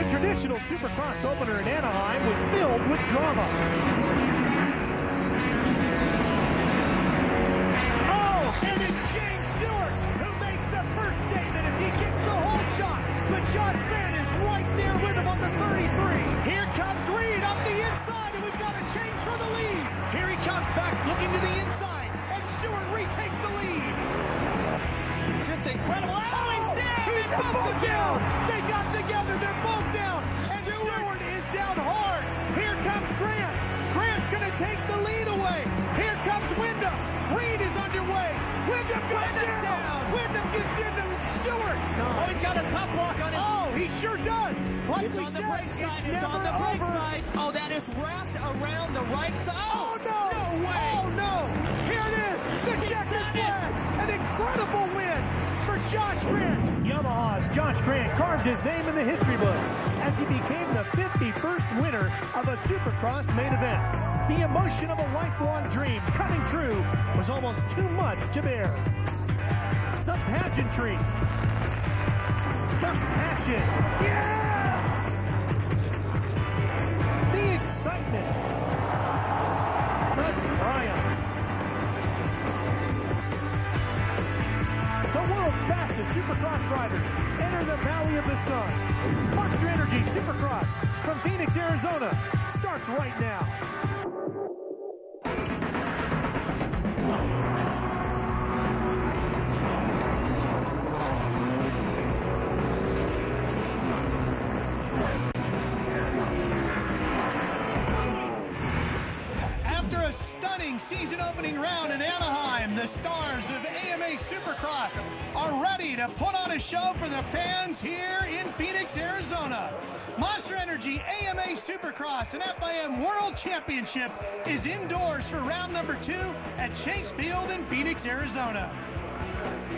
traditional Supercross opener in Anaheim was filled with drama. Oh, and it's James Stewart who makes the first statement as he gets the whole shot. But Josh Byrne is right there with him on the 33. Here comes Reed up the inside, and we've got a change for the lead. Here he comes back looking to the inside, and Stewart retakes the lead. Just incredible. Oh, he's down! He's both down! They got together, they're both down, and Stewart is down hard. Here comes Grant. Grant's gonna take the lead away. Here comes Windham. Reed is underway. Windham goes down. Windham gets into Stewart. Oh, he's got a tough walk on his. Oh, he sure does. Like it's we on said, the brake side. it's on the brake over. side. Oh, that is wrapped around the right side. Oh, no. No way. Oh, no. Here it is. The checkered flag. An incredible win for Josh Grant. Yamaha's Josh Grant carved his name in the history books as he became the 51st winner of a Supercross main event. The emotion of a lifelong dream coming true was almost too much to bear. The pageantry. The passion. Yeah! The excitement. The triumph. The world's fastest Supercross riders enter the Valley of the Sun. Monster Energy Supercross from Phoenix, Arizona starts right now. After a stunning season opening round in Anaheim, the stars of AMA Supercross are ready to put on a show for the fans here in Phoenix, Arizona. Monster Energy AMA Supercross and FIM World Championship is indoors for round number 2 at Chase Field in Phoenix, Arizona.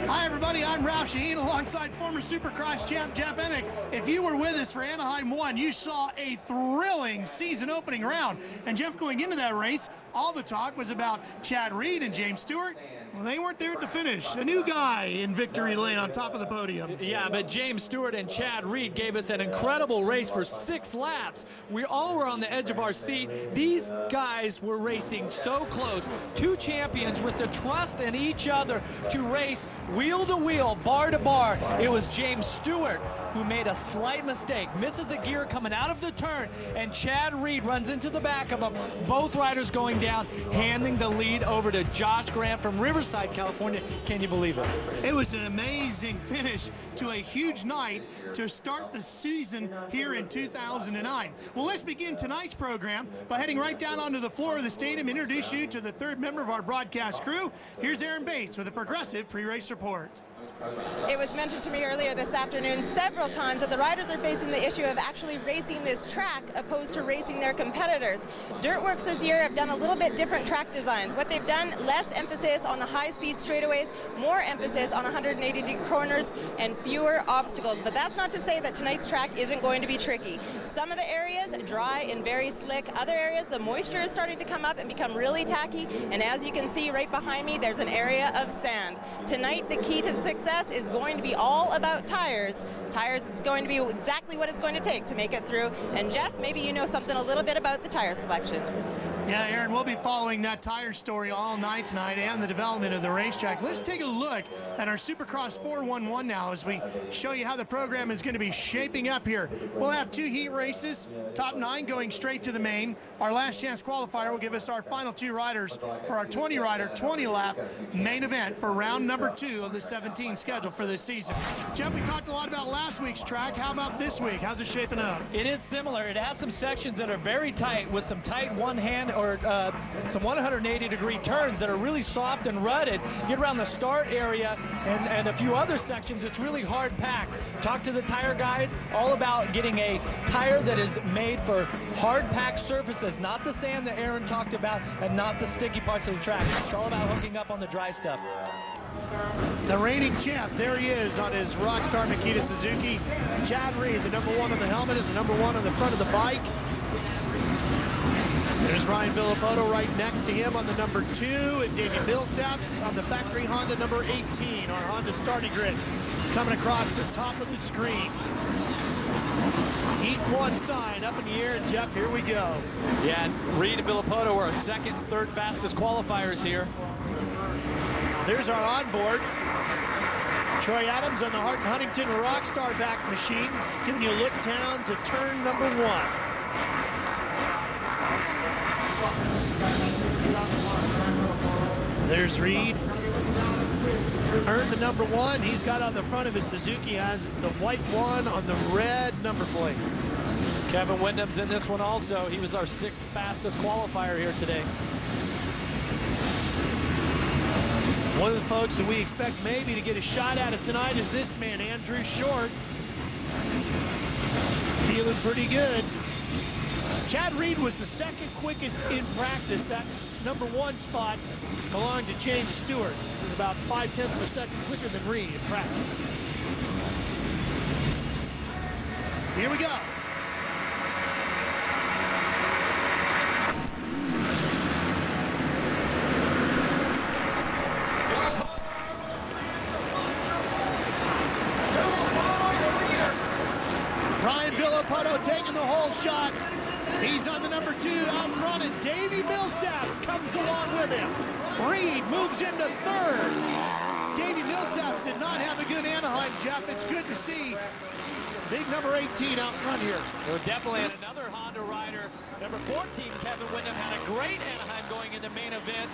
Hi everybody, I'm Ralph Shaheen alongside former Supercross champ Jeff Emick. If you were with us for Anaheim 1, you saw a thrilling season opening round. And Jeff, going into that race, all the talk was about Chad Reed and James Stewart. Well, they weren't there at the finish. A new guy in victory lane on top of the podium. Yeah, but James Stewart and Chad Reed gave us an incredible race for 6 laps. We all were on the edge of our seat. These guys were racing so close. 2 champions with the trust in each other to race wheel to wheel, bar to bar. It was James Stewart who made a slight mistake, misses a gear coming out of the turn, and Chad Reed runs into the back of him. Both riders going down, handing the lead over to Josh Grant from Riverside, California. Can you believe it? It was an amazing finish to a huge night to start the season here in 2009. Well, let's begin tonight's program by heading right down onto the floor of the stadium, introduce you to the 3rd member of our broadcast crew. Here's Aaron Bates with a Progressive pre-race report. It was mentioned to me earlier this afternoon several times that the riders are facing the issue of actually racing this track opposed to racing their competitors. Dirtworks this year have done a little bit different track designs. What they've done, less emphasis on the high-speed straightaways, more emphasis on 180-degree corners and fewer obstacles. But that's not to say that tonight's track isn't going to be tricky. Some of the areas dry and very slick. Other areas, the moisture is starting to come up and become really tacky. And as you can see right behind me, there's an area of sand. Tonight, the key to success is going to be all about tires. Tires is going to be exactly what it's going to take to make it through. And Jeff, maybe you know something a little bit about the tire selection. Yeah, Aaron, we'll be following that tire story all night tonight and the development of the racetrack. Let's take a look at our Supercross 411 now as we show you how the program is going to be shaping up here. We'll have 2 heat races, top 9 going straight to the main. Our last chance qualifier will give us our final 2 riders for our 20-rider, 20-lap main event for round number 2 of the 17 schedule for this season. Jeff, we talked a lot about last week's track. How about this week? How's it shaping up? It is similar. It has some sections that are very tight with some tight one-hand or some 180-degree turns that are really soft and rutted. Get around the start area and a few other sections, it's really hard packed. Talk to the tire guys, all about getting a tire that is made for hard packed surfaces, not the sand that Aaron talked about and not the sticky parts of the track. It's all about hooking up on the dry stuff. The reigning champ, there he is on his Rockstar Makita Suzuki. Chad Reed, the #1 on the helmet and the #1 on the front of the bike. There's Ryan Villopoto right next to him on the #2, and Davi Millsaps on the factory Honda #18, our Honda starting grid, coming across the top of the screen. Heat 1 sign up in the air, and Jeff, here we go. Yeah, Reed and Villopoto were our second and third fastest qualifiers here. There's our onboard. Troy Adams on the Hart and Huntington Rockstar back machine, giving you a look down to turn number 1. There's Reed. Earned the number 1. He's got on the front of his Suzuki, has the white 1 on the red number plate. Kevin Windham's in this one also. He was our 6th fastest qualifier here today. One of the folks that we expect maybe to get a shot at it tonight is this man, Andrew Short. Feeling pretty good. Chad Reed was the 2nd quickest in practice. That number 1 spot belonged to James Stewart. He was about 0.5 of a second quicker than Reed in practice. Here we go. Ryan Villopoto taking the whole shot. He's on the number 2 out front, and Davi Millsaps comes along with him. Reed moves into 3rd. Davi Millsaps did not have a good Anaheim, Jeff. It's good to see big number 18 out front here. We're definitely at another Honda rider. Number 14, Kevin Windham, had a great Anaheim going in the main event.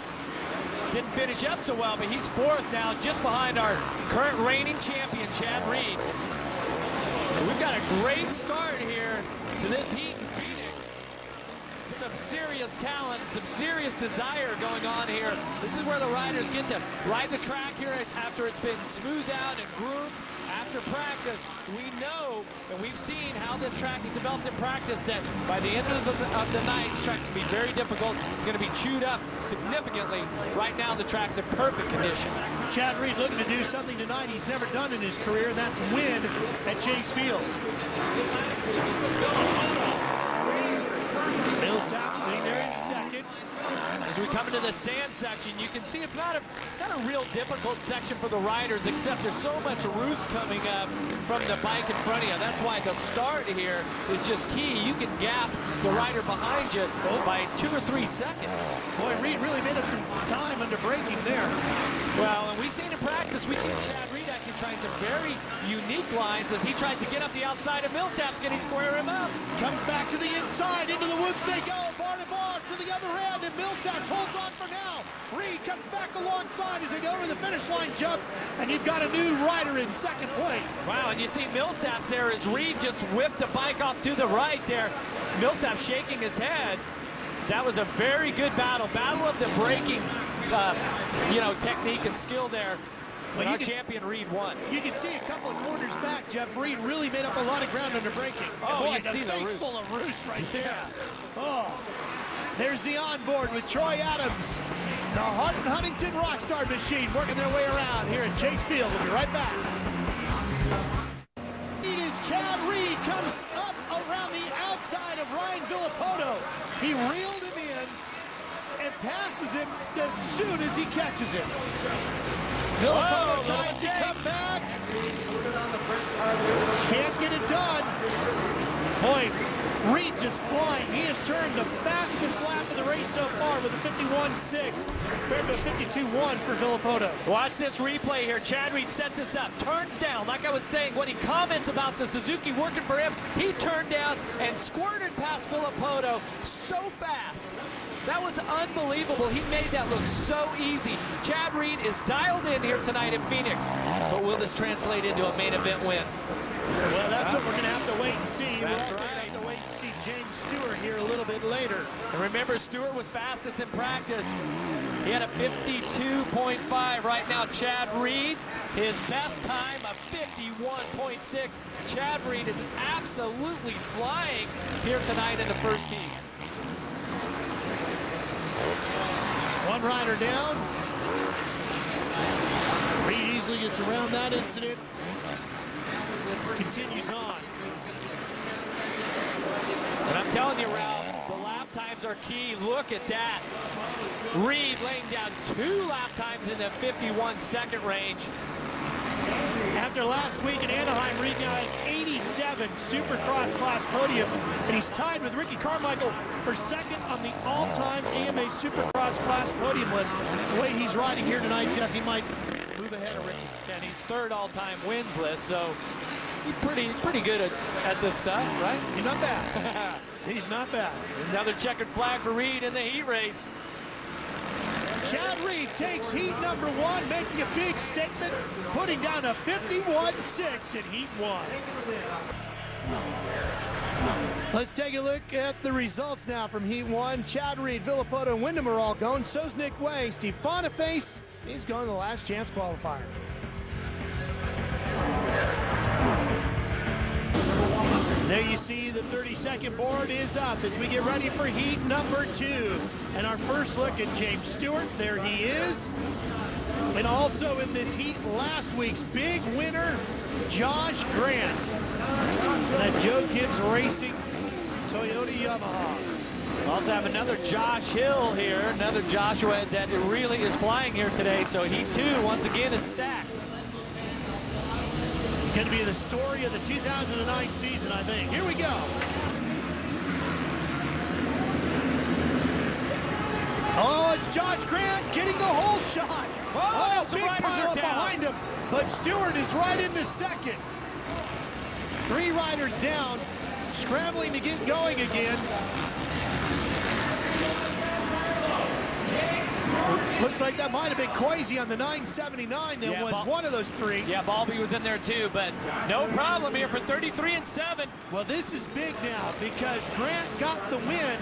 Didn't finish up so well, but he's 4th now, just behind our current reigning champion, Chad Reed. We've got a great start here to this heat in Phoenix. Some serious talent, some serious desire going on here. This is where the riders get to ride the track here after it's been smoothed out and groomed. After practice, we know, and we've seen how this track is developed in practice, that by the end of the night, this track's going to be very difficult. It's going to be chewed up significantly. Right now, the track's in perfect condition. Chad Reed looking to do something tonight he's never done in his career, and that's win at Chase Field. Millsaps sitting there in 2nd. As we come into the sand section, you can see it's not a real difficult section for the riders, except there's so much roost coming up from the bike in front of you. That's why the start here is just key. You can gap the rider behind you by 2 or 3 seconds. Boy, Reed really made up some time under braking there. Well, and we've seen in practice, we've seen Chad Reed actually trying some very unique lines as he tried to get up the outside of Millsaps. Can he square him up? Comes back to the inside, into the whoops they go. Bar to bar to the other end, and Millsaps holds on for now. Reed comes back alongside as they go over the finish line jump, and you've got a new rider in 2nd place. Wow, and you see Millsaps there as Reed just whipped the bike off to the right there. Millsaps shaking his head. That was a very good battle. Battle of the braking, technique and skill there. But our champion Reed won. You can see a couple of corners back, Jeff. Reed really made up a lot of ground under braking. Oh, boy, you see the face roost. full of roost right there. Oh, there's the onboard with Troy Adams. The Hart and Huntington Rockstar machine working their way around here at Chase Field. We'll be right back. It is Chad Reed comes up around the outside of Ryan Villopoto. He reeled him in and passes him as soon as he catches him. Villopoto tries to come back. Can't get it done. Boy, Reed just flying. He has turned the fastest lap of the race so far with a 51.6 compared to a 52.1 for Villopoto. Watch this replay here. Chad Reed sets us up, turns down. Like I was saying, when he comments about the Suzuki working for him, he turned down and squirted past Villopoto so fast. That was unbelievable. He made that look so easy. Chad Reed is dialed in here tonight in Phoenix. But will this translate into a main event win? Well, that's what we're going to have to wait and see. We're also going to have to wait and see James Stewart here a little bit later. And remember, Stewart was fastest in practice. He had a 52.5. Right now, Chad Reed, his best time, a 51.6. Chad Reed is absolutely flying here tonight in the first heat. One rider down. Reed easily gets around that incident. Continues on. And I'm telling you, Ralph, the lap times are key. Look at that. Reed laying down 2 lap times in the 51-second range. After last week in Anaheim, Reed now has 87 Supercross class podiums, and he's tied with Ricky Carmichael for second on the all-time AMA Supercross class podium list. The way he's riding here tonight, Jeff, he might move ahead of Ricky. And he's third all-time wins list, so he's pretty good at this stuff, right? He's not bad. He's not bad. Another checkered flag for Reed in the heat race. Chad Reed takes heat number 1, making a big statement, putting down a 51.6 in heat 1. Let's take a look at the results now from heat 1. Chad Reed, Villopoto, and Windham are all going. So's Nick Way. Steve Boniface, he's going to the last chance qualifier. There you see the 30-second board is up as we get ready for heat number 2. And our first look at James Stewart, there he is. And also in this heat, last week's big winner, Josh Grant. That Joe Gibbs Racing Toyota Yamaha. We also have another Josh Hill here, another Joshua that really is flying here today. So heat 2, once again, is stacked. Going to be the story of the 2009 season, I think. Here we go. Oh, it's Josh Grant getting the whole shot. Oh, big pile up behind him. But Stewart is right into second. 3 riders down, scrambling to get going again. Looks like that might have been Quasi on the 979 that was one of those 3. Yeah, Balby was in there too, but no problem here for 33 and 7. Well, this is big now because Grant got the win,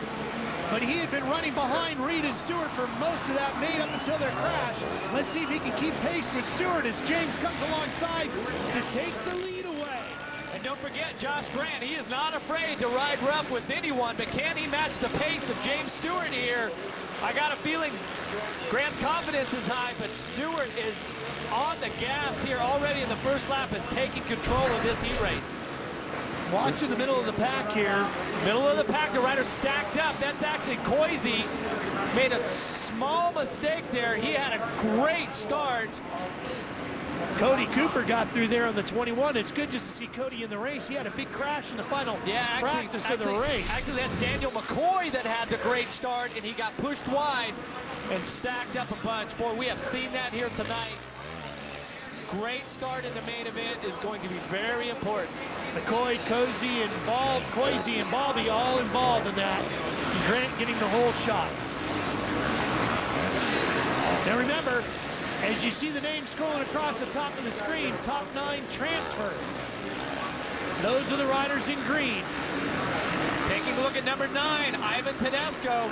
but he had been running behind Reed and Stewart for most of that main up until their crash. Let's see if he can keep pace with Stewart as James comes alongside to take the lead away. And don't forget Josh Grant, he is not afraid to ride rough with anyone, but can he match the pace of James Stewart here? I got a feeling Grant's confidence is high, but Stewart is on the gas here already in the first lap, is taking control of this heat race. Watching the middle of the pack here. Middle of the pack, the rider stacked up. That's actually Quasi. Made a small mistake there. He had a great start. Cody Cooper got through there on the 21. It's good just to see Cody in the race. He had a big crash in the final practice of the race. Actually, that's Daniel McCoy that had the great start, and he got pushed wide and stacked up a bunch. Boy, we have seen that here tonight. Great start in the main event is going to be very important. McCoy, Quasi, and Balby all involved in that. And Grant getting the whole shot. Now remember, as you see the names scrolling across the top of the screen, top 9 transfer. Those are the riders in green. Taking a look at number 9, Ivan Tedesco,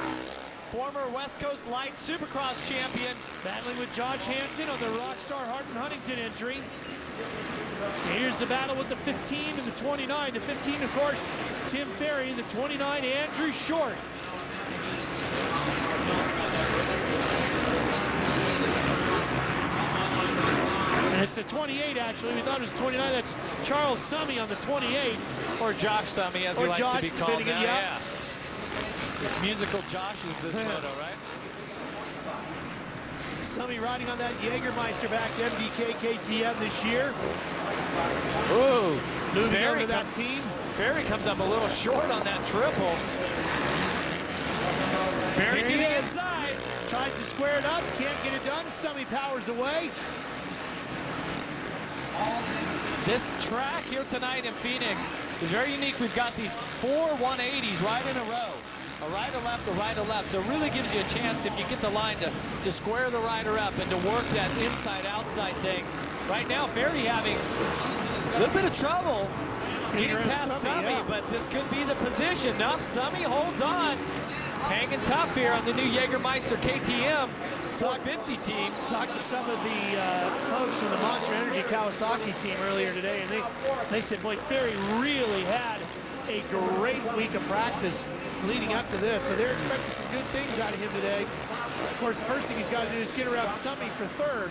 former West Coast Light Supercross champion. Battling with Josh Hansen on the Rockstar Hardin Huntington entry. Here's the battle with the 15 and the 29. The 15, of course, Tim Ferry. The 29, Andrew Short. And it's the 28, actually. We thought it was 29. That's Charles Summey on the 28. Or Josh Summey, as he likes to be called now. Yeah. Musical Josh is this photo, right? Summey riding on that Jägermeister back MDK KTM this year. Ooh, moving over to that team. Ferry comes up a little short on that triple. Ferry to the inside. Tries to square it up, can't get it done. Summey powers away. This track here tonight in Phoenix is very unique. We've got these 4 180s right in a row. A right, a left, a right, a left. So it really gives you a chance if you get the line to square the rider up and to work that inside-outside thing. Right now, Ferry having a little bit of trouble getting past Summey, but this could be the position. Nope, Summey holds on. Hanging tough here on the new Jägermeister KTM 450 team. Talked to some of the folks from the Monster Energy Kawasaki team earlier today, and they said, boy, Ferry really had a great week of practice leading up to this, so they're expecting some good things out of him today. Of course, the first thing he's got to do is get around Summey for third.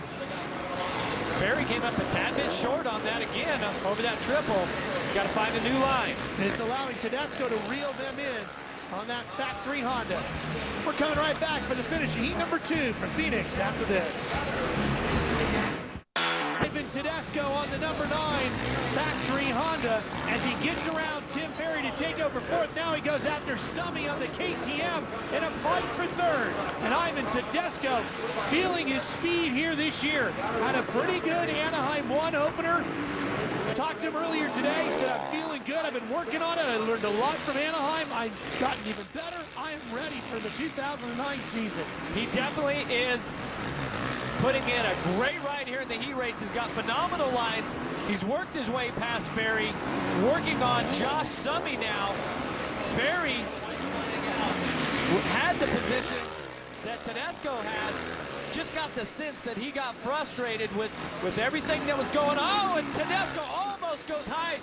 Ferry came up a tad bit short on that again over that triple. He's got to find a new line. And it's allowing Tedesco to reel them in on that factory Honda. We're coming right back for the finish of heat number 2 from Phoenix after this. They've been Tedesco on the number 9 factory Honda as he gets around Tim Ferry to take over 4th. Now he goes after Summy on the KTM in a fight for 3rd. And Ivan Tedesco feeling his speed here this year. Had a pretty good Anaheim 1 opener. Talked to him earlier today, said I'm feeling good, I've been working on it, I learned a lot from Anaheim, I've gotten even better, I am ready for the 2009 season. He definitely is putting in a great ride here in the heat race. He's got phenomenal lines. He's worked his way past Ferry, working on Josh Summy now. Ferry had the position that Tedesco has. Just got the sense that he got frustrated with everything that was going on. Oh, and Tedesco almost goes high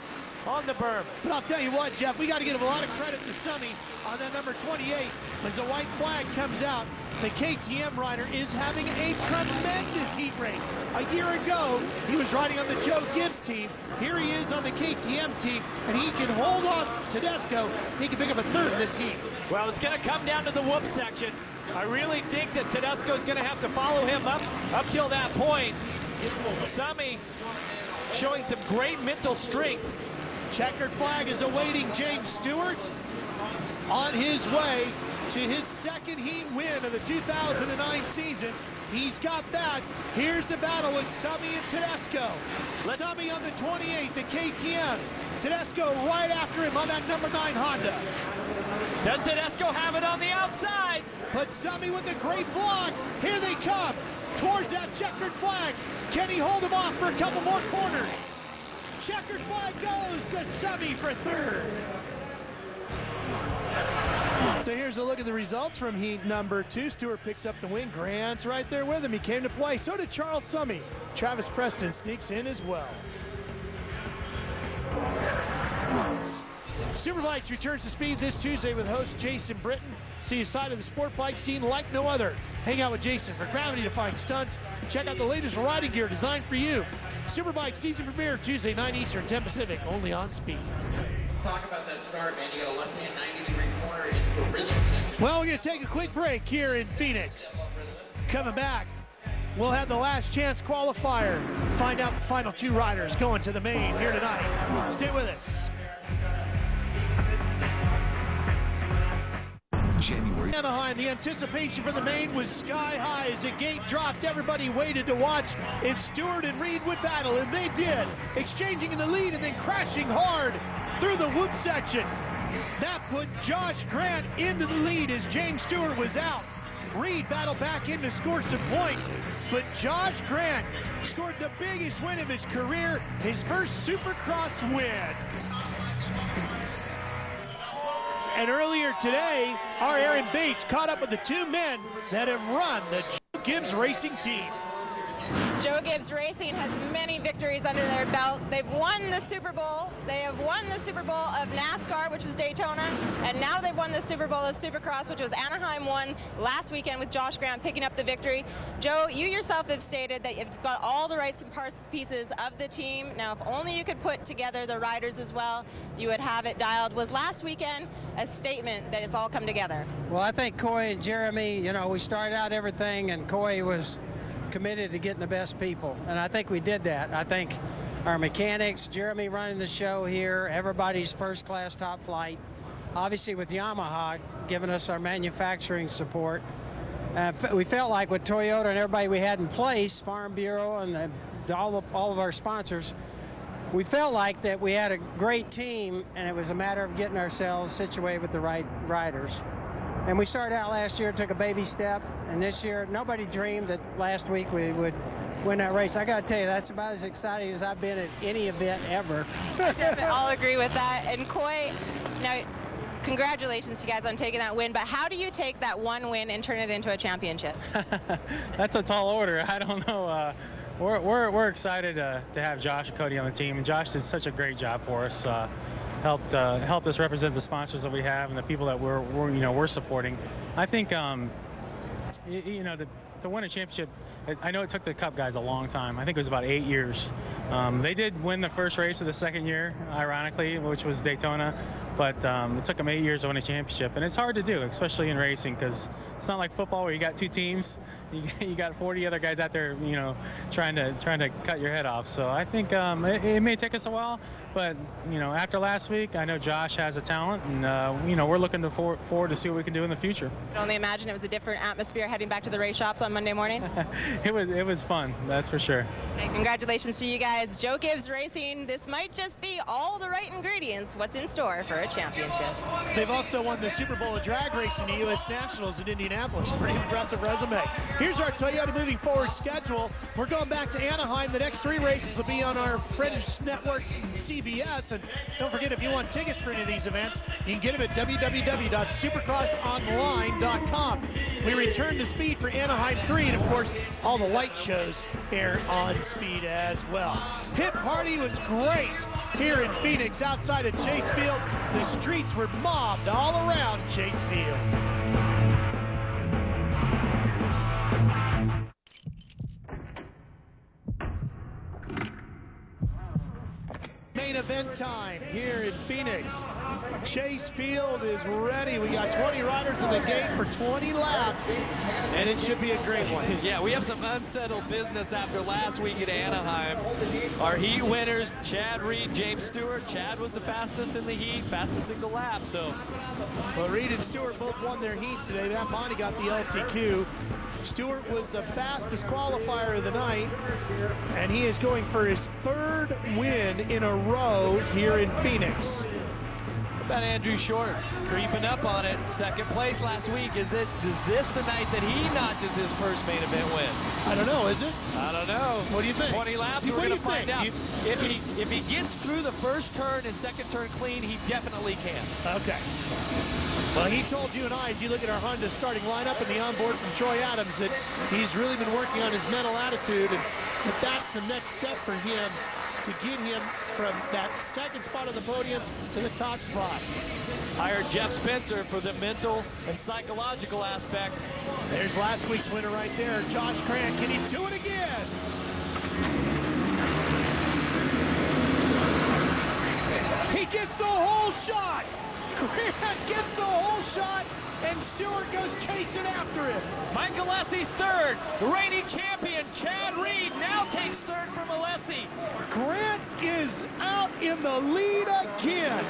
on the berm. But I'll tell you what, Jeff, we got to give a lot of credit to Summy on that number 28 as the white flag comes out. The KTM rider is having a tremendous heat race. A year ago, he was riding on the Joe GIBBS team. Here he is on the KTM team, and he can hold off Tedesco. He can pick up a 3rd in this heat. Well, it's going to come down to the whoop section. I really think that Tedesco's going to have to follow him up till that point. Summy showing some great mental strength. Checkered flag is awaiting James Stewart on his way to his 2nd heat win of the 2009 season. He's got that. Here's the battle with Summy and Tedesco. Summy on the 28, the KTM. Tedesco right after him on that number 9 Honda. Does Tedesco have it on the outside? But Summy with a great block. Here they come towards that checkered flag. Can he hold him off for a couple more corners? Checkered flag goes to Summy for 3rd. So here's a look at the results from heat number 2. Stewart picks up the win. Grant's right there with him. He came to play. So did Charles Summy. Travis Preston sneaks in as well. Superbikes returns to speed this Tuesday with host Jason Britton. See a side of the sport bike scene like no other. Hang out with Jason for gravity-defying stunts. Check out the latest riding gear designed for you. Superbike season premiere Tuesday, 9 Eastern, 10 Pacific, only on Speed. Talk about that start, man. You got a left-hand 90-degree corner. It's brilliant. Well, we're going to take a quick break here in Phoenix. Coming back, we'll have the last chance qualifier. Find out the final 2 riders going to the main here tonight. Stay with us. January. Anaheim, the anticipation for the main was sky high as the gate dropped. Everybody waited to watch if Stewart and Reed would battle, and they did, exchanging in the lead and then crashing hard through the whoop section. That put Josh Grant into the lead as James Stewart was out. Reed battled back in to score some points, but Josh Grant scored the biggest win of his career, his first Supercross win. And earlier today, our Aaron Bates caught up with the 2 men that have run the Joe GIBBS Racing team. Joe GIBBS Racing has many victories under their belt. They've won the Super Bowl. They have won the Super Bowl of NASCAR, which was Daytona, and now they've won the Super Bowl of Supercross, which was Anaheim 1 last weekend with Josh Grant picking up the victory. Joe, you yourself have stated that you've got all the rights and pieces of the team. Now, if only you could put together the riders as well, you would have it dialed. Was last weekend a statement that it's all come together? Well, I think Coy and Jeremy, you know, we started out everything, and Coy was committed to getting the best people, and I think we did that. I think our mechanics, Jeremy running the show here, everybody's first-class top flight. Obviously with Yamaha giving us our manufacturing support. We felt like with Toyota and everybody we had in place, Farm Bureau and all of our sponsors, we felt like that we had a great team, and it was a matter of getting ourselves situated with the right riders. And we started out last year, took a baby step, and this year, nobody dreamed that last week we would win that race. I got to tell you, that's about as exciting as I've been at any event ever. I'll agree with that. And Coy, now, congratulations to you guys on taking that win, but how do you take that 1 win and turn it into a championship? That's a tall order. I don't know. We're excited to have Josh and Cody on the team, and Josh did such a great job for us. Helped us represent the sponsors that we have and the people that we're supporting. I think you know, to win a championship, I know it took the Cup guys a long time. I think it was about 8 years. They did win the first race of the second year, ironically, which was Daytona. but it took him 8 years to win a championship, and it's hard to do, especially in racing, because it's not like football where you got 2 teams. You got 40 other guys out there, you know, trying to cut your head off. So I think it may take us a while, but you know, after last week, I know Josh has a talent, and you know, we're looking forward to see what we can do in the future. I can only imagine it was a different atmosphere heading back to the race shops on Monday morning. It was fun, that's for sure. And congratulations to you guys. Joe Gibbs Racing, this might just be all the right ingredients. What's in store for a championship? They've also won the Super Bowl of drag racing, the U.S. Nationals in Indianapolis. Pretty impressive resume. Here's our Toyota moving forward schedule. We're going back to Anaheim. The next 3 races will be on our French network, CBS. And don't forget, if you want tickets for any of these events, you can get them at www.supercrossonline.com. We return to Speed for Anaheim 3, and of course, all the light shows air on Speed as well. Pit party was great here in Phoenix, outside of Chase Field. The streets were mobbed all around Chase Field. Main event time here in Phoenix. Chase Field is ready. We got 20 riders in the gate for 20 laps, and it should be a great one. Yeah, we have some unsettled business after last week at Anaheim. Our heat winners, Chad Reed, James Stewart. Chad was the fastest in the heat, fastest single lap. So, well, Reed and Stewart both won their heats today. Matt Bonnie got the LCQ. Stewart was the fastest qualifier of the night, and he is going for his 3rd win in a row here in Phoenix. What about Andrew Short creeping up on it? 2nd place last week. Is this the night that he notches his first main event win? I don't know, is it? I don't know. What do you think? 20 laps, we're going to find out. If he gets through the first turn and second turn clean, he definitely can. Okay. Well, he told you and I, as you look at our Honda starting lineup and the onboard from Troy Adams, that he's really been working on his mental attitude, and that that's the next step for him to get him from that 2nd spot on the podium to the top spot. Hired Jeff Spencer for the mental and psychological aspect. There's last week's winner right there, Josh Grant. Can he do it again? He gets the whole shot. Grant gets the whole shot, and Stewart goes chasing after him. Mike Alessi's 3rd. The reigning champion, Chad Reed, now takes 3rd from Alessi. Grant is out in the lead again.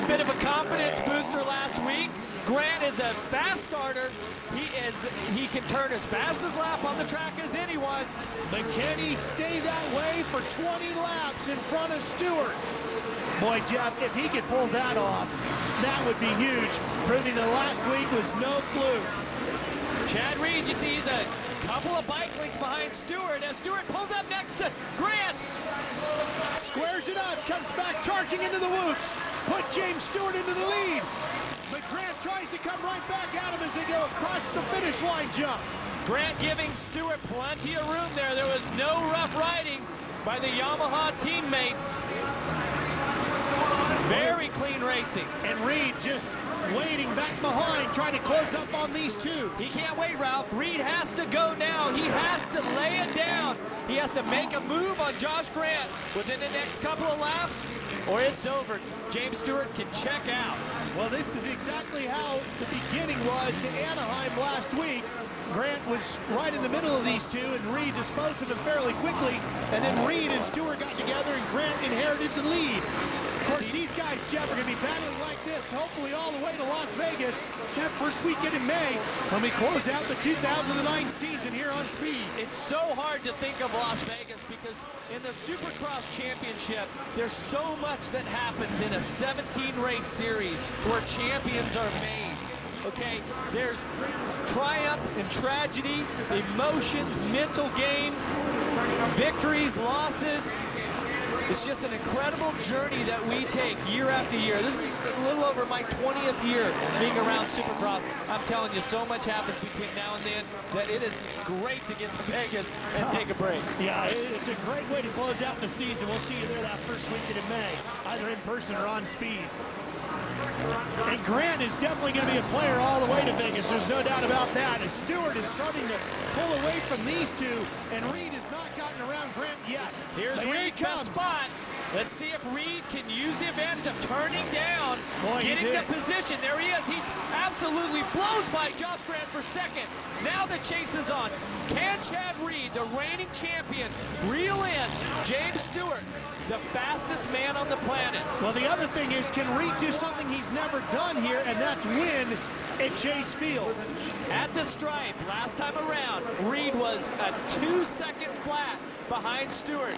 Bit of a confidence booster last week. Grant is a fast starter. He can turn as fast as lap on the track as anyone. But can he stay that way for 20 laps in front of Stewart? Boy, Jeff, if he could pull that off, that would be huge, proving that last week was no fluke. Chad Reed, you see, he's a couple of bike lengths behind Stewart as Stewart pulls up next to Grant. Squares it up, comes back charging into the whoops. Put James Stewart into the lead. But Grant tries to come right back at him as they go across the finish line jump. Grant giving Stewart plenty of room there. There was no rough riding by the Yamaha teammates. Very clean racing. And Reed just waiting back behind, trying to close up on these 2. He can't wait, Ralph. Reed has to go now. He has to lay it down. He has to make a move on Josh Grant within the next couple of laps, or it's over. James Stewart can check out. Well, this is exactly how the beginning was to Anaheim last week. Grant was right in the middle of these 2, and Reed disposed of him fairly quickly. And then Reed and Stewart got together, and Grant inherited the lead. Of course, these guys, Jeff, are going to be battling like this, hopefully all the way to Las Vegas, that first weekend in May, when we close out the 2009 season here on Speed. It's so hard to think of Las Vegas because in the Supercross Championship, there's so much that happens in a 17-race series where champions are made. Okay, there's triumph and tragedy, emotions, mental games, victories, losses. It's just an incredible journey that we take year after year. This is a little over my 20th year being around Supercross. I'm telling you, so much happens between now and then that it is great to get to Vegas and take a break. Yeah, it's a great way to close out the season. We'll see you there that first weekend in May, either in person or on Speed. And Grant is definitely going to be a player all the way to Vegas. There's no doubt about that. As Stewart is starting to pull away from these 2, and Reed has not gotten around Grant yet. Here's Reed, best spot. Let's see if Reed can use the advantage of turning down, getting the position. There he is. He absolutely blows by Josh Grant for second. Now the chase is on. Can Chad Reed, the reigning champion, reel in James Stewart, the fastest man on the planet? Well, the other thing is, can Reed do something he's never done here, and that's win at Chase Field? At the stripe, last time around, Reed was a 2-second flat behind Stewart.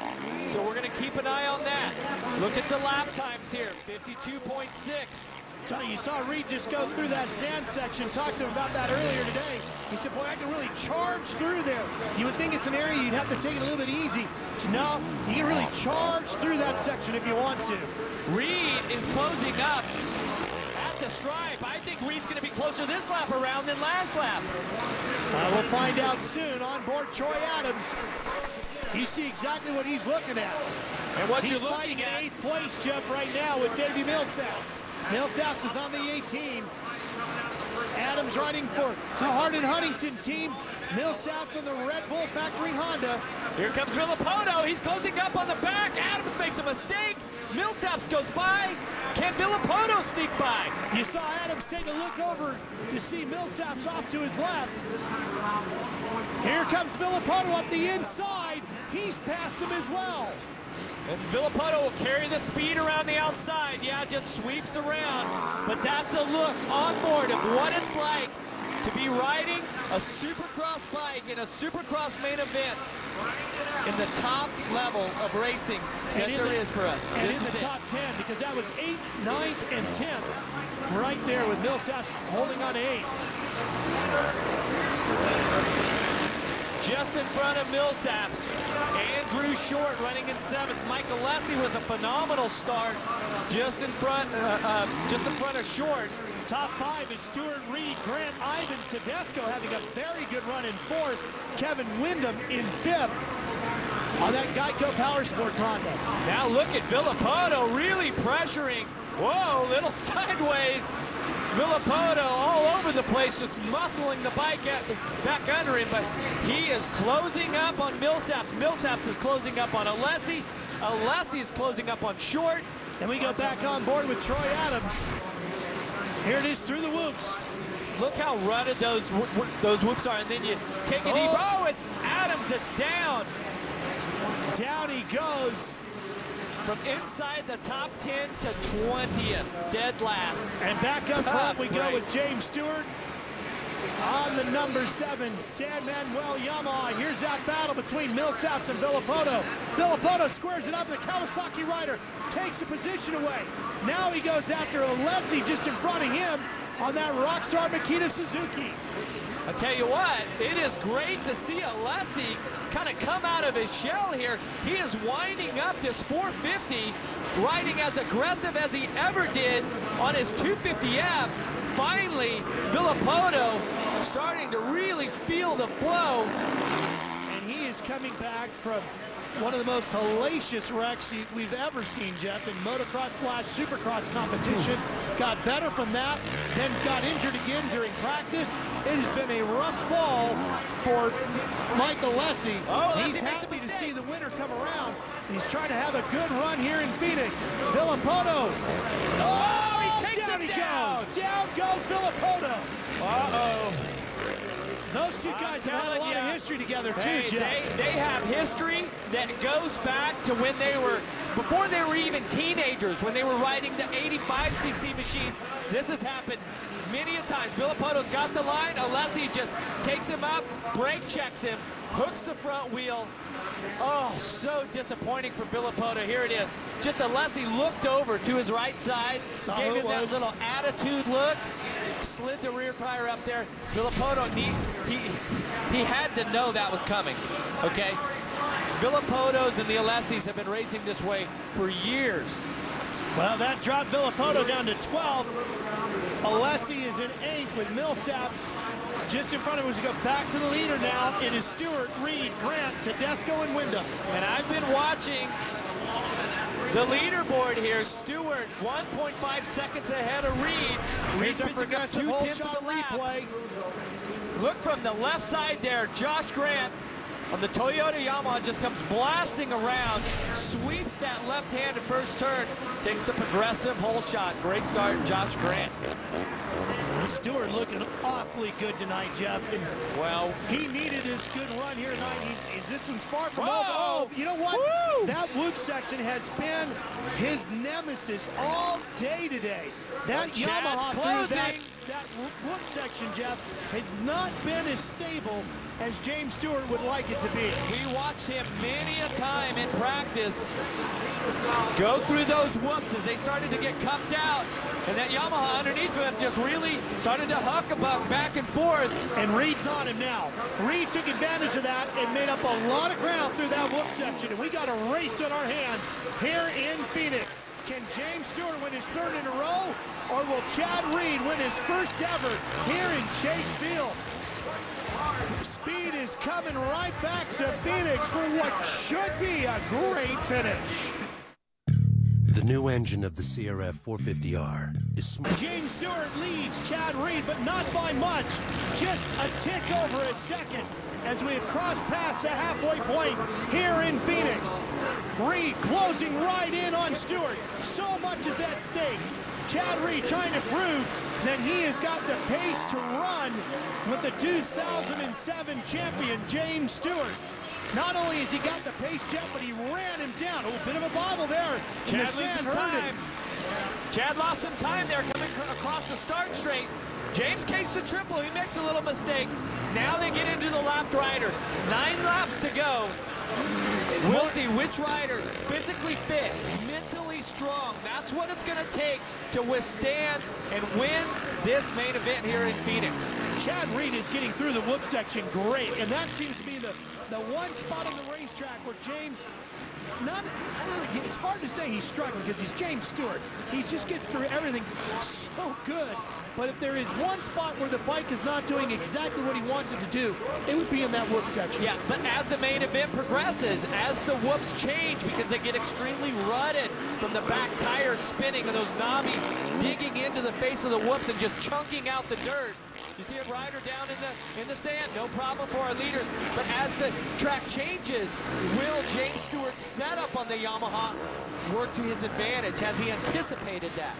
So we're going to keep an eye on that. Look at the lap times here, 52.6. So you saw Reed just go through that sand section. Talked to him about that earlier today. He said, boy, I can really charge through there. You would think it's an area you'd have to take it a little bit easy. So no, you can really charge through that section if you want to. Reed is closing up at the stripe. I think Reed's going to be closer this lap around than last lap. We'll find out soon. On board Troy Adams. You see exactly what he's looking at. And what he's you're looking fighting at, in 8th place, Jeff, right now with Davi Millsaps. Millsaps is on the 18. Adams riding for the Hardin-Huntington team. Millsaps on the Red Bull Factory Honda. Here comes Villopoto. He's closing up on the back. Adams makes a mistake. Millsaps goes by. Can Villopoto sneak by? You saw Adams take a look over to see Millsaps off to his left. Here comes Villopoto up the inside. He's passed him as well. And Villopoto will carry the speed around the outside. Yeah, just sweeps around. But that's a look on board of what it's like to be riding a Supercross bike in a Supercross main event in the top level of racing that there is for us. And in the top 10, because that was 8th, 9th, and 10th. Right there with Millsaps holding on to 8th. Just in front of Millsaps, Andrew Short running in 7th. Mike Alessi with a phenomenal start, just in front of Short. Top 5 is Stewart, Reed, Grant, Ivan, Tedesco having a very good run in 4th. Kevin Windham in 5th on that Geico Power Sports Honda. Now look at Villopoto really pressuring. Whoa, little sideways. Villopoto all over the place, just muscling the bike back under him, but he is closing up on Millsaps. Millsaps is closing up on Alessi. Alessi is closing up on Short. And we go back on board with Troy Adams. Here it is through the whoops. Look how rutted those whoops are, and then you take it deep. Oh, it's Adams that's down. Down he goes. From inside the top 10 to 20th, dead last. And back up front we go with James Stewart on the number 7, San Manuel Yamaha. Here's that battle between Millsaps and Villopoto. Villopoto squares it up. The Kawasaki rider takes the position away. Now he goes after Alessi just in front of him on that Rockstar Makita Suzuki. I tell you what, it is great to see Alessi kind of come out of his shell here. He is winding up this 450, riding as aggressive as he ever did on his 250F. Finally, Villopoto starting to really feel the flow. And he is coming back from one of the most hellacious wrecks we've ever seen, Jeff, in motocross/supercross competition. Got better from that, then got injured again during practice. It has been a rough fall for Mike Alessi. He's happy to see the winner come around. He's trying to have a good run here in Phoenix. Villopoto. Oh, he takes down him he down. goes. Down goes Villopoto. Uh-oh. Those two guys have had a lot of history together too, Jeff. They have history that goes back to when they were, before they were even teenagers, when they were riding the 85cc machines. This has happened many a times. Villopoto's got the line. Alessi just takes him up, brake checks him, hooks the front wheel. Oh, so disappointing for Villopoto. Here it is. Just Alessi looked over to his right side, gave him that little attitude look, slid the rear tire up there. Villopoto, he had to know that was coming, okay? Villopotos and the Alessis have been racing this way for years. Well, that dropped Villopoto down to 12th. Alessi is in 8th with Millsaps just in front of him. As we go back to the leader now, it is Stewart, Reed, Grant, Tedesco, and Windham. And I've been watching the leaderboard here. Stewart 1.5 seconds ahead of Reed. Reed's a progressive whole shot replay. Look from the left side there. Josh Grant on the Toyota Yamaha, just comes blasting around, sweeps that left-handed first turn, takes the progressive hole shot. Great start, Josh Grant. Stewart looking awfully good tonight, Jeff. And well, he needed this good run here tonight. This one's far from over. Oh, you know what? Woo! That whoop section has been his nemesis all day today. That Yamaha through that whoop section, Jeff, has not been as stable as James Stewart would like it to be. We watched him many a time in practice go through those whoops as they started to get cupped out. And that Yamaha underneath him just really started to huckabuck back and forth. And Reed's on him now. Reed took advantage of that and made up a lot of ground through that whoop section. And we got a race on our hands here in Phoenix. Can James Stewart win his third in a row? Or will Chad Reed win his first ever here in Chase Field? Speed is coming right back to Phoenix for what should be a great finish. The new engine of the CRF 450R is smart. James Stewart leads Chad Reed, but not by much. Just a tick over a second as we have crossed past the halfway point here in Phoenix. Reed closing right in on Stewart. So much is at stake. Chad Reed trying to prove that he has got the pace to run with the 2007 champion, James Stewart. Not only has he got the pace, Jeff, but he ran him down. A bit of a bobble there. Chad loses time. Chad lost some time there coming across the start straight. James cased the triple. He makes a little mistake. Now they get into the lapped riders. 9 laps to go. We'll see which rider physically fit, mentally strong. That's what it's going to take to withstand and win this main event here in Phoenix. Chad Reed is getting through the whoop section great, and that seems to be the one spot on the racetrack where James, it's hard to say he's struggling because he's James Stewart. He just gets through everything so good. But if there is one spot where the bike is not doing exactly what he wants it to do, it would be in that whoop section. Yeah, but as the main event progresses, as the whoops change, because they get extremely rutted from the back tires spinning and those knobbies digging into the face of the whoops and just chunking out the dirt. You see a rider down in the sand, no problem for our leaders. But as the track changes, will James Stewart's setup on the Yamaha work to his advantage? Has he anticipated that?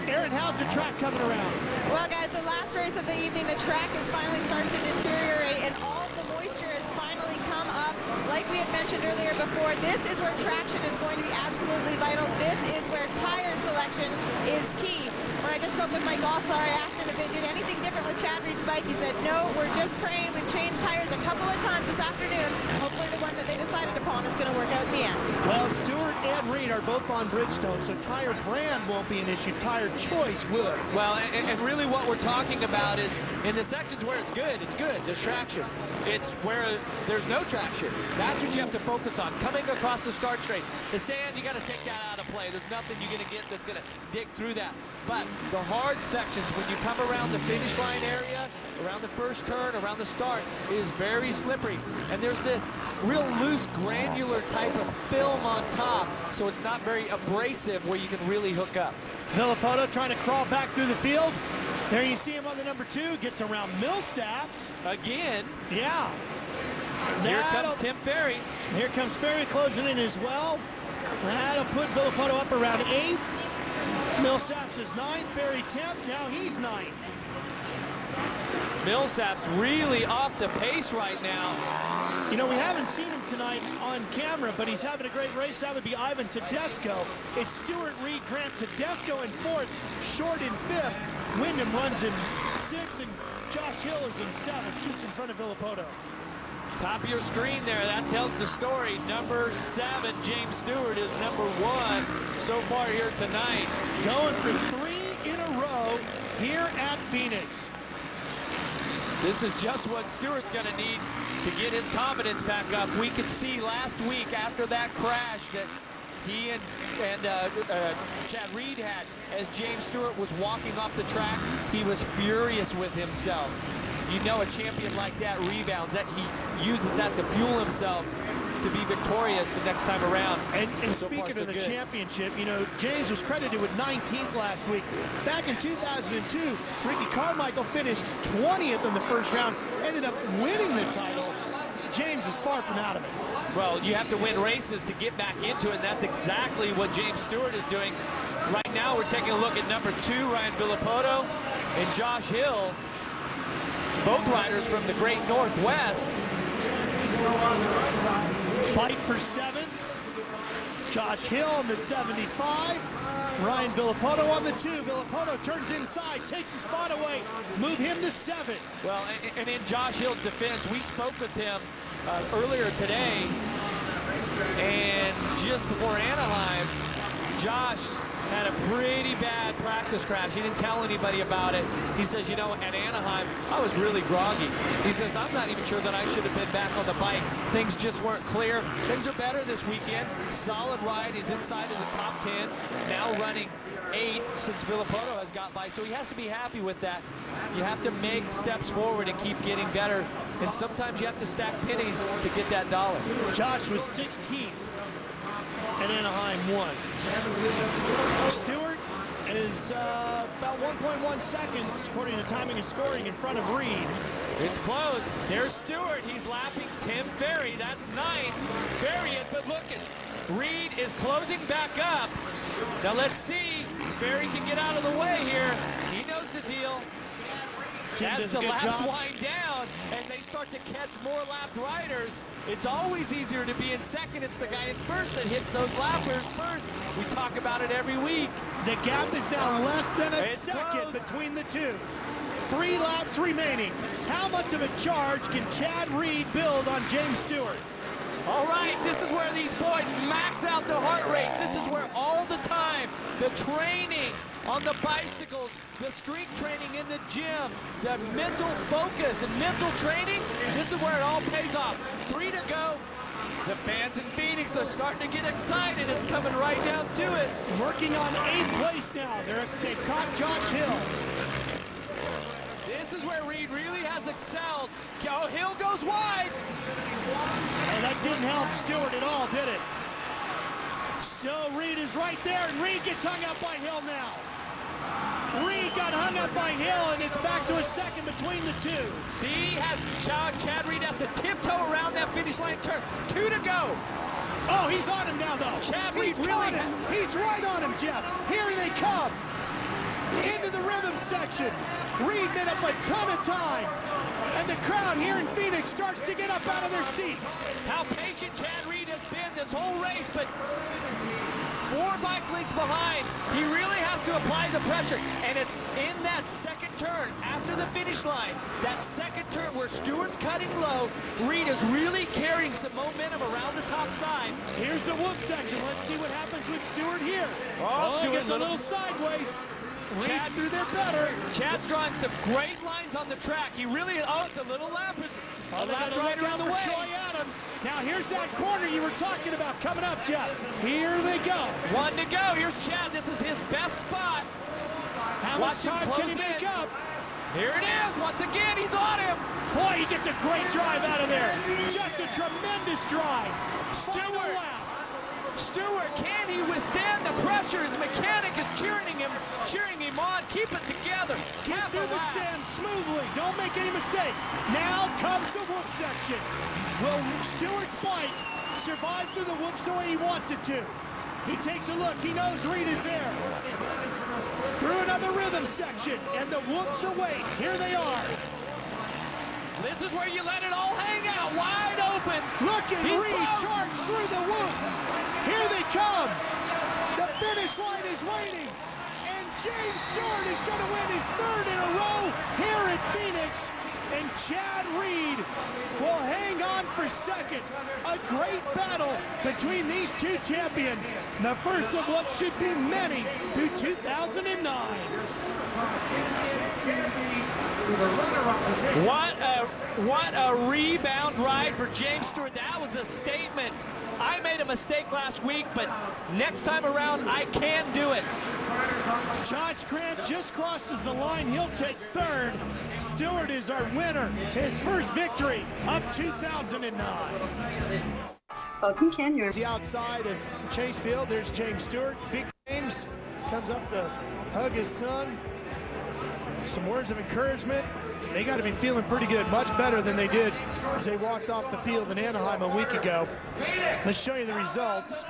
Aaron, how's the track coming around? Well, guys, the last race of the evening, the track is finally starting to deteriorate, and all the moisture has finally come up. Like we had mentioned earlier before, this is where traction is going to be absolutely vital. This is where tire selection is key. When I just spoke with Mike Goslar, I asked him if they did anything different with Chad Reed's bike. He said, no, we're just praying. We've changed tires a couple of times this afternoon. Hopefully the one that they decided upon is going to work out in the end. Well, Stewart and Reed are both on Bridgestone, so tire brand won't be an issue. Tire choice will. Well, and really what we're talking about is in the sections where it's good, there's traction. It's where there's no traction. That's what you have to focus on. Coming across the start straight. The sand, you got to take that out of play. There's nothing you're going to get that's going to dig through that. But the hard sections, when you come around the finish line area, around the first turn, around the start, is very slippery. And there's this real loose, granular type of film on top, so it's not very abrasive where you can really hook up. Villopoto trying to crawl back through the field. There you see him on the number 2, gets around Millsaps. Again. Yeah. Here comes Tim Ferry. Here comes Ferry closing in as well. That'll put Villopoto up around 8th. Millsaps is 9th, Ferry 10th, now he's 9th. Millsaps really off the pace right now. You know, we haven't seen him tonight on camera, but he's having a great race. That would be Ivan Tedesco. It's Stewart, Reed, Grant, Tedesco in 4th, Short in 5th. Windham runs in 6th, and Josh Hill is in 7th, just in front of Villopoto. Top of your screen there, that tells the story. Number 7, James Stewart, is number 1 so far here tonight. Going for 3 in a row here at Phoenix. This is just what Stewart's going to need to get his confidence back up. We could see last week after that crash that he and Chad Reed had, as James Stewart was walking off the track, he was furious with himself. You know, a champion like that rebounds, that he uses that to fuel himself to be victorious the next time around. And so speaking of the championship, you know, James was credited with 19th last week. Back in 2002, Ricky Carmichael finished 20th in the first round, ended up winning the title. James is far from out of it. Well, you have to win races to get back into it, and that's exactly what James Stewart is doing. Right now, we're taking a look at number 2, Ryan Villopoto, and Josh Hill, both riders from the great Northwest. Fight for 7th. Josh Hill on the 75. Ryan Villopoto on the 2. Villopoto turns inside, takes the spot away, move him to 7th. Well, and in Josh Hill's defense, we spoke with him earlier today, and just before Anaheim, Josh had a pretty bad practice crash. He didn't tell anybody about it. He says, you know, at Anaheim, I was really groggy. He says, I'm not even sure that I should have been back on the bike. Things just weren't clear. Things are better this weekend. Solid ride. He's inside of the top 10. Now running 8 since Villopoto has got by. So he has to be happy with that. You have to make steps forward and keep getting better. And sometimes you have to stack pennies to get that dollar. Josh was 16th. And Anaheim won. Stewart is about 1.1 seconds, according to timing and scoring, in front of Reed. It's close. There's Stewart. He's lapping Tim Ferry. That's 9th. Ferry is, but look at Reed is closing back up. Now let's see. Ferry can get out of the way here. He knows the deal. As the laps wind down and they start to catch more lapped riders, it's always easier to be in second. It's the guy in first that hits those lappers first. We talk about it every week. The gap is now less than a second between the 2. 3 laps remaining. How much of a charge can Chad Reed build on James Stewart? All right, this is where these boys max out their heart rates. This is where all the time, the training on the bicycles, the strength training in the gym, the mental focus and mental training, this is where it all pays off. 3 to go. The fans in Phoenix are starting to get excited. It's coming right down to it. Working on 8th place now. They've caught Josh Hill. This is where Reed really has excelled. Oh, Hill goes wide. And that didn't help Stewart at all, did it? So Reed is right there, and Reed gets hung up by Hill now. Reed got hung up by Hill, and it's back to a second between the 2. See, Chad Reed has to tiptoe around that finish line turn. 2 to go. Oh, he's on him now, though. Chad Reed's really him. He's right on him, Jeff. Here they come. Into the rhythm section. Reed made up a ton of time. And the crowd here in Phoenix starts to get up out of their seats. How patient Chad Reed has been this whole race, but 4 bike lengths behind. He really has to apply the pressure, and it's in that second turn after the finish line, that second turn where Stewart's cutting low. Reed is really carrying some momentum around the top side. Here's the whoop section. Let's see what happens with Stewart here. Oh, Stewart gets a little sideways. Chad through there better. Chad's drawing some great lines on the track. He really, it's a little lap. A lap right around the way. Troy Adams. Now here's that corner you were talking about coming up, Jeff. Here they go. 1 to go. Here's Chad. This is his best spot. How much time can he make up? Here it is. Once again, he's on him. Boy, he gets a great drive out of there. Just a tremendous drive. Stewart, can he withstand the pressure? His mechanic is cheering him on. Keep it together. Get through the sand smoothly. Don't make any mistakes. Now comes the whoop section. Will Stewart's bike survive through the whoops the way he wants it to? He takes a look. He knows Reed is there. Through another rhythm section, and the whoops await. Here they are. This is where you let it all hang out, wide open. Look at Reed charge through the whoops. Here they come. The finish line is waiting. And James Stewart is going to win his 3rd in a row here at Phoenix. And Chad Reed will hang on for 2nd. A great battle between these 2 champions. The first of what should be many through 2009. What a rebound ride for James Stewart. That was a statement. I made a mistake last week, but next time around, I can do it. Josh Grant just crosses the line. He'll take 3rd. Stewart is our winner. His first victory of 2009. Welcome, Ken. You're the outside of Chase Field. There's James Stewart. Big James comes up to hug his son. some words of encouragement. They got to be feeling pretty good, much better than they did as they walked off the field in Anaheim a week ago. Let's show you the results.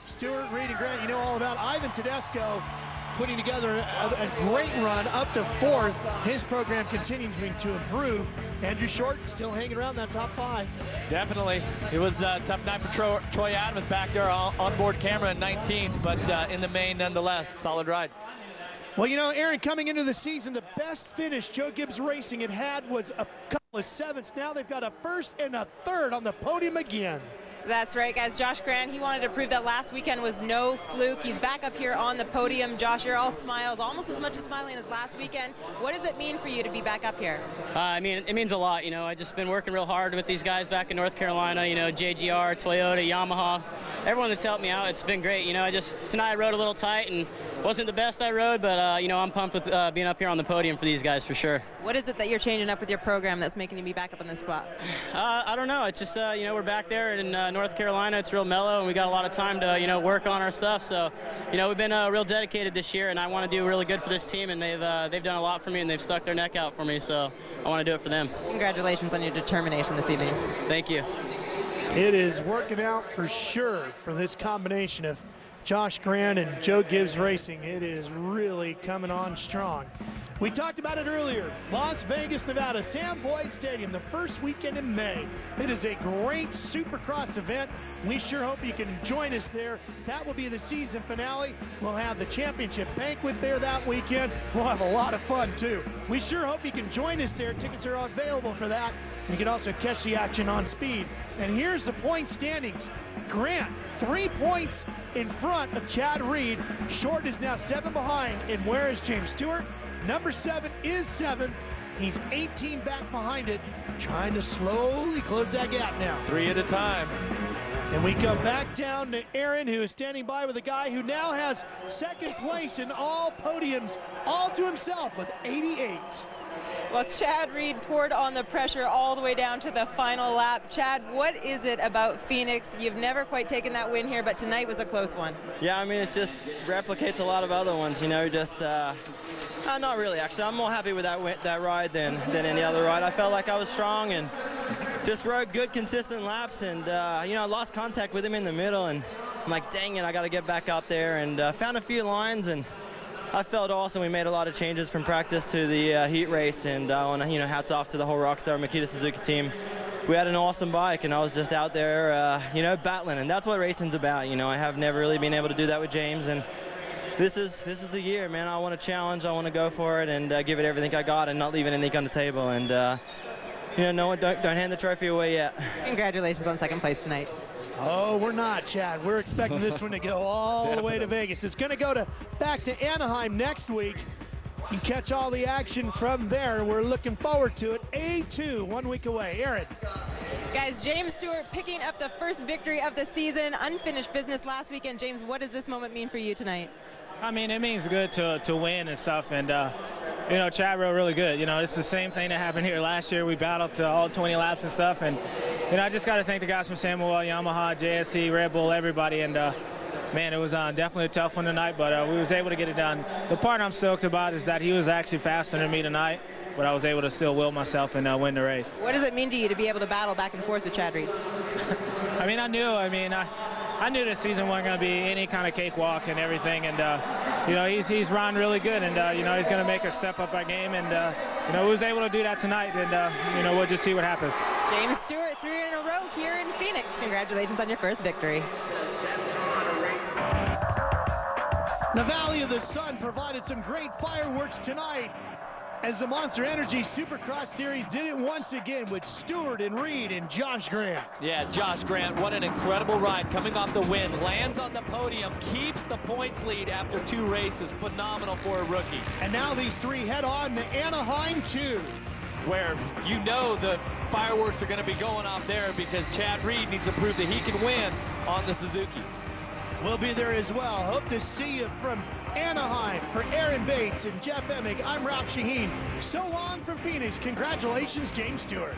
Stewart, Reed, and Grant, you know all about Ivan Tedesco putting together a great run up to 4th. His program continuing to improve. Andrew Short still hanging around that top 5. Definitely. It was a tough night for Troy Adams back there on board camera at 19th, but in the main, nonetheless, solid ride. Well, you know, Aaron, coming into the season, the best finish Joe GIBBS Racing had was a couple of 7ths. Now they've got a 1st and a 3rd on the podium again. That's right, guys. Josh Grant, he wanted to prove that last weekend was no fluke. He's back up here on the podium. Josh, you're all smiles, almost as much as smiling as last weekend. What does it mean for you to be back up here? I mean, it means a lot. You know, I've just been working real hard with these guys back in North Carolina, you know, JGR, Toyota, Yamaha, everyone that's helped me out. It's been great. You know, tonight I rode a little tight and wasn't the best I rode, but, you know, I'm pumped with being up here on the podium for these guys for sure. What is it that you're changing up with your program that's making you be back up in this spot? I don't know. It's just, you know, we're back there in North Carolina. It's real mellow, and we got a lot of time to, you know, work on our stuff. So, you know, we've been real dedicated this year, and I want to do really good for this team, and they've done a lot for me, and they've stuck their neck out for me. So I want to do it for them. Congratulations on your determination this evening. Thank you. It is working out for sure for this combination of Josh Grant and Joe GIBBS Racing. It is really coming on strong. We talked about it earlier. Las Vegas, Nevada, Sam Boyd Stadium, the first weekend in May. It is a great Supercross event. We sure hope you can join us there. That will be the season finale. We'll have the championship banquet there that weekend. We'll have a lot of fun, too. We sure hope you can join us there. Tickets are available for that. You can also catch the action on Speed. And here's the point standings. Grant, 3 points in front of Chad Reed. Short is now 7 behind. And where is James Stewart? Number 7 is 7th. He's 18 back behind it, trying to slowly close that gap now. 3 at a time. And we come back down to Aaron, who is standing by with a guy who now has 2nd place in all podiums, all to himself with 88. Well, Chad Reed poured on the pressure all the way down to the final lap. Chad, what is it about Phoenix? You've never quite taken that win here, but tonight was a close one. Yeah, I mean, it just replicates a lot of other ones, you know, just not really, actually. I'm more happy with that ride than any other ride. I felt like I was strong and just rode good, consistent laps, and, you know, I lost contact with him in the middle, and I'm like, dang it, I got to get back up there, and found a few lines, and I felt awesome. We made a lot of changes from practice to the heat race, and I want to, you know, hats off to the whole Rockstar Makita Suzuki team. We had an awesome bike, and I was just out there, you know, battling, and that's what racing's about. You know, I have never really been able to do that with James, and this is the year, man. I want to challenge, I want to go for it, and give it everything I got, and not leave anything on the table. And you know, no one, don't hand the trophy away yet. Congratulations on 2nd place tonight. Oh, we're not, Chad. We're expecting this one to go all the way to Vegas. It's going to go back to Anaheim next week. You can catch all the action from there. We're looking forward to it. A2, 1 week away. Aaron. Guys, James Stewart picking up the first victory of the season. Unfinished business last weekend. James, what does this moment mean for you tonight? I mean, it means good to win and stuff, and you know, Chad rode really good. You know, it's the same thing that happened here last year. We battled to all 20 laps and stuff, and you know, I just got to thank the guys from Samuel, Yamaha, JSC, Red Bull, everybody, and man, it was definitely a tough one tonight, but we was able to get it done. The part I'm stoked about is that he was actually faster than me tonight, but I was able to still will myself and win the race. What does it mean to you to be able to battle back and forth with Chad Reed? I mean, I knew this season wasn't going to be any kind of cakewalk and everything, and you know, he's run really good, and you know, he's going to make us step up our game, and you know, we was able to do that tonight, and you know, we'll just see what happens. James Stewart, 3 in a row here in Phoenix. Congratulations on your first victory. The Valley of the Sun provided some great fireworks tonight as the Monster Energy Supercross Series did it once again with Stewart and Reed and Josh Grant. Yeah, Josh Grant, what an incredible ride coming off the win. Lands on the podium, keeps the points lead after 2 races. Phenomenal for a rookie. And now these 3 head on to Anaheim 2. Where you know the fireworks are going to be going off there because Chad Reed needs to prove that he can win on the Suzuki. We'll be there as well. Hope to see you from Anaheim. For Aaron Bates and Jeff Emig, I'm Ralph Shaheen. So long from Phoenix. Congratulations, James Stewart.